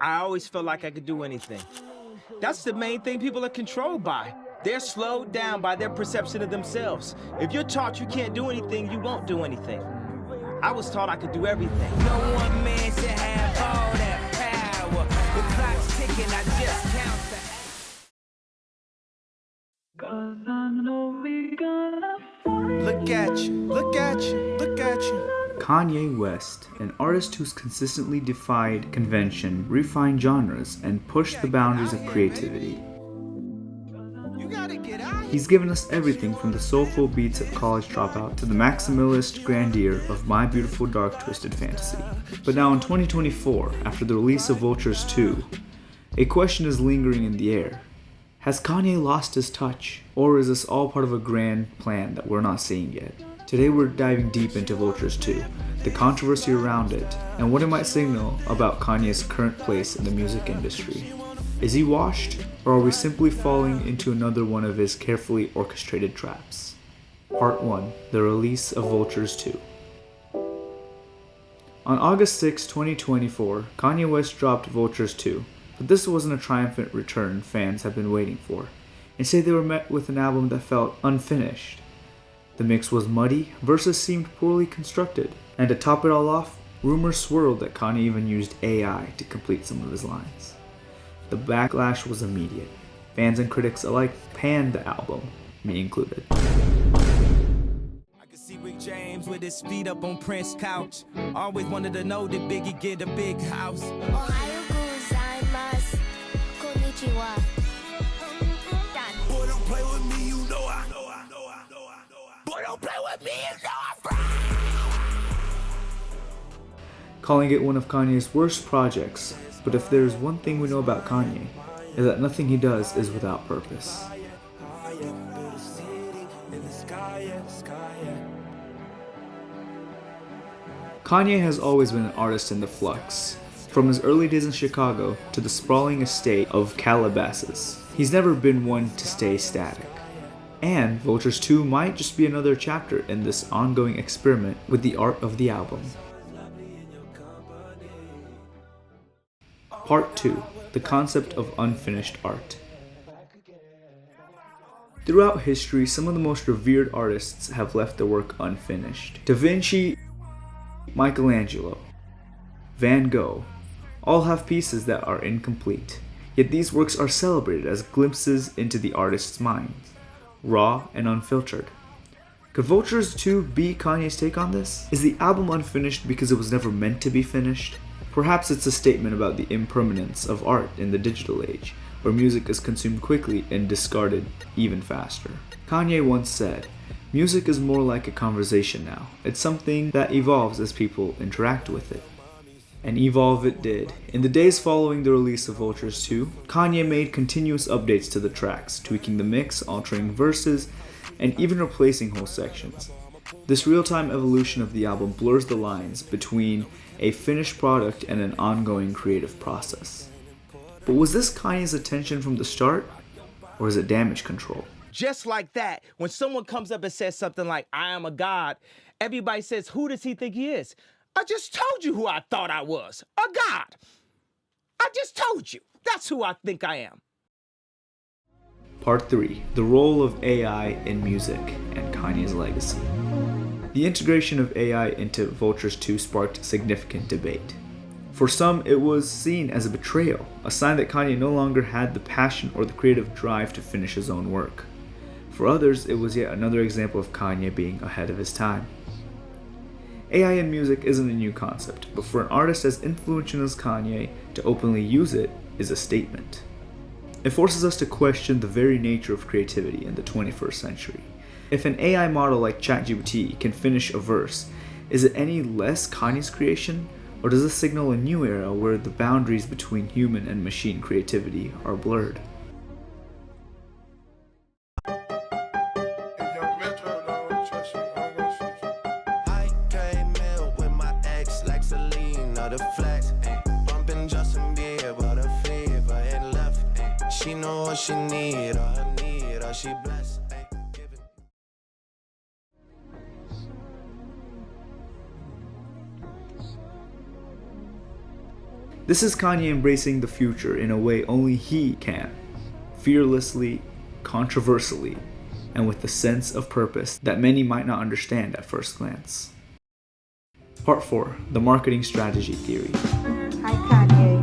I always felt like I could do anything. That's the main thing people are controlled by. They're slowed down by their perception of themselves. If you're taught you can't do anything, you won't do anything. I was taught I could do everything. No one man should have all that power. The clock's ticking, I just count the... 'Cause I know we gonna find. Look at you, look at you, look at you. Kanye West, an artist who's consistently defied convention, refined genres, and pushed the boundaries of creativity. He's given us everything from the soulful beats of College Dropout to the maximalist grandeur of My Beautiful Dark Twisted Fantasy. But now in 2024, after the release of Vultures 2, a question is lingering in the air. Has Kanye lost his touch? Or is this all part of a grand plan that we're not seeing yet? Today we're diving deep into Vultures 2, the controversy around it, and what it might signal about Kanye's current place in the music industry. Is he washed, or are we simply falling into another one of his carefully orchestrated traps? Part 1. The release of Vultures 2. On August 6, 2024, Kanye West dropped Vultures 2, but this wasn't a triumphant return fans have been waiting for. Instead, they were met with an album that felt unfinished. The mix was muddy, verses seemed poorly constructed, and to top it all off, rumors swirled that Kanye even used AI to complete some of his lines. The backlash was immediate. Fans and critics alike panned the album, me included. I can see Rick James with his feet up on Prince's couch. Always wanted to know did Biggie get a big house. Ohio gozaimasu. Konnichiwa. Boy, don't play with me, you know I. Boy, don't play with me, you know I'm Calling it one of Kanye's worst projects. But if there's one thing we know about Kanye, is that nothing he does is without purpose. Kanye has always been an artist in the flux. From his early days in Chicago to the sprawling estate of Calabasas, he's never been one to stay static. And Vultures 2 might just be another chapter in this ongoing experiment with the art of the album. Part 2. The concept of unfinished art. Throughout history, some of the most revered artists have left their work unfinished. Da Vinci, Michelangelo, Van Gogh, all have pieces that are incomplete. Yet these works are celebrated as glimpses into the artist's mind, raw and unfiltered. Could Vultures 2 be Kanye's take on this? Is the album unfinished because it was never meant to be finished? Perhaps it's a statement about the impermanence of art in the digital age, where music is consumed quickly and discarded even faster. Kanye once said, "Music is more like a conversation now. It's something that evolves as people interact with it." And evolve it did. In the days following the release of Vultures 2, Kanye made continuous updates to the tracks, tweaking the mix, altering verses, and even replacing whole sections. This real-time evolution of the album blurs the lines between a finished product and an ongoing creative process. But was this Kanye's intention from the start, or is it damage control? Just like that, when someone comes up and says something like, I am a god, everybody says, who does he think he is? I just told you who I thought I was, a god. I just told you, that's who I think I am. Part 3. The role of AI in music and Kanye's legacy. The integration of AI into Vultures 2 sparked significant debate. For some, it was seen as a betrayal, a sign that Kanye no longer had the passion or the creative drive to finish his own work. For others, it was yet another example of Kanye being ahead of his time. AI in music isn't a new concept, but for an artist as influential as Kanye to openly use it is a statement. It forces us to question the very nature of creativity in the 21st century. If an AI model like ChatGPT can finish a verse, is it any less Kanye's creation? Or does this signal a new era where the boundaries between human and machine creativity are blurred? She know what she need, all her need, all she blessed. This is Kanye embracing the future in a way only he can, fearlessly, controversially, and with the sense of purpose that many might not understand at first glance. Part 4. The Marketing Strategy Theory. Hi Kanye,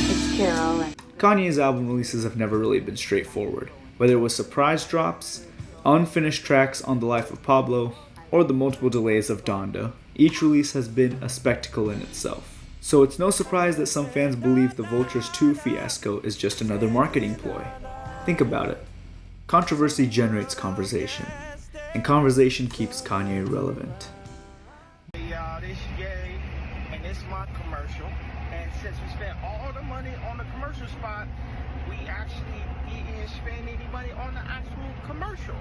it's Carol. Kanye's album releases have never really been straightforward, whether it was surprise drops, unfinished tracks on The Life of Pablo, or the multiple delays of Donda. Each release has been a spectacle in itself. So it's no surprise that some fans believe the Vultures 2 fiasco is just another marketing ploy. Think about it. Controversy generates conversation, and conversation keeps Kanye relevant. Hey y'all, this Ye, and this is my commercial. And since we spent all the money on the commercial spot, we actually didn't spend any money on the actual commercial.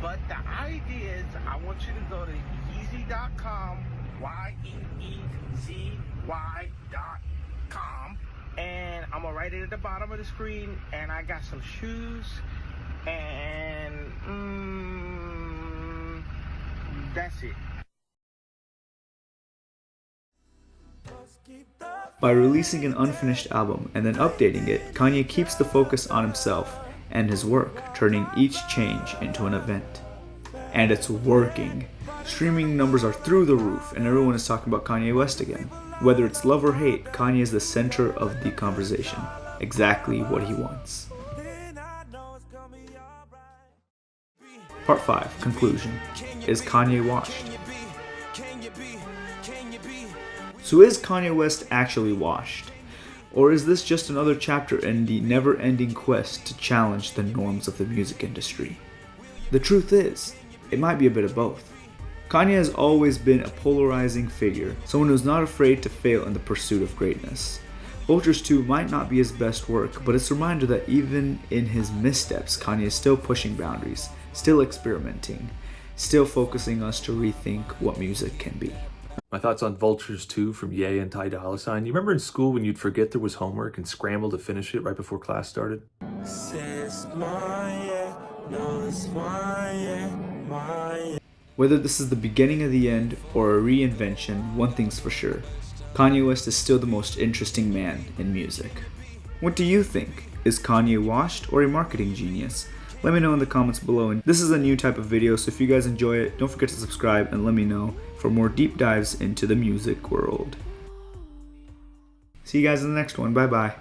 But the idea is, I want you to go to Yeezy.com, YEEZY.com, and I'm gonna write it at the bottom of the screen. And I got some shoes, and that's it. By releasing an unfinished album and then updating it, Kanye keeps the focus on himself and his work, turning each change into an event. And it's working. Streaming numbers are through the roof, and everyone is talking about Kanye West again. Whether it's love or hate, Kanye is the center of the conversation. Exactly what he wants. Part 5. Conclusion. Is Kanye washed? So is Kanye West actually washed? Or is this just another chapter in the never-ending quest to challenge the norms of the music industry? The truth is, it might be a bit of both. Kanye has always been a polarizing figure, someone who's not afraid to fail in the pursuit of greatness. Vultures 2 might not be his best work, but it's a reminder that even in his missteps, Kanye is still pushing boundaries, still experimenting, still focusing us to rethink what music can be. My thoughts on Vultures 2 from Ye and Ty Dolla $ign. You remember in school when you'd forget there was homework and scramble to finish it right before class started? Whether this is the beginning of the end or a reinvention, one thing's for sure. Kanye West is still the most interesting man in music. What do you think? Is Kanye washed or a marketing genius? Let me know in the comments below. And this is a new type of video, so if you guys enjoy it, don't forget to subscribe and let me know for more deep dives into the music world. See you guys in the next one. Bye bye.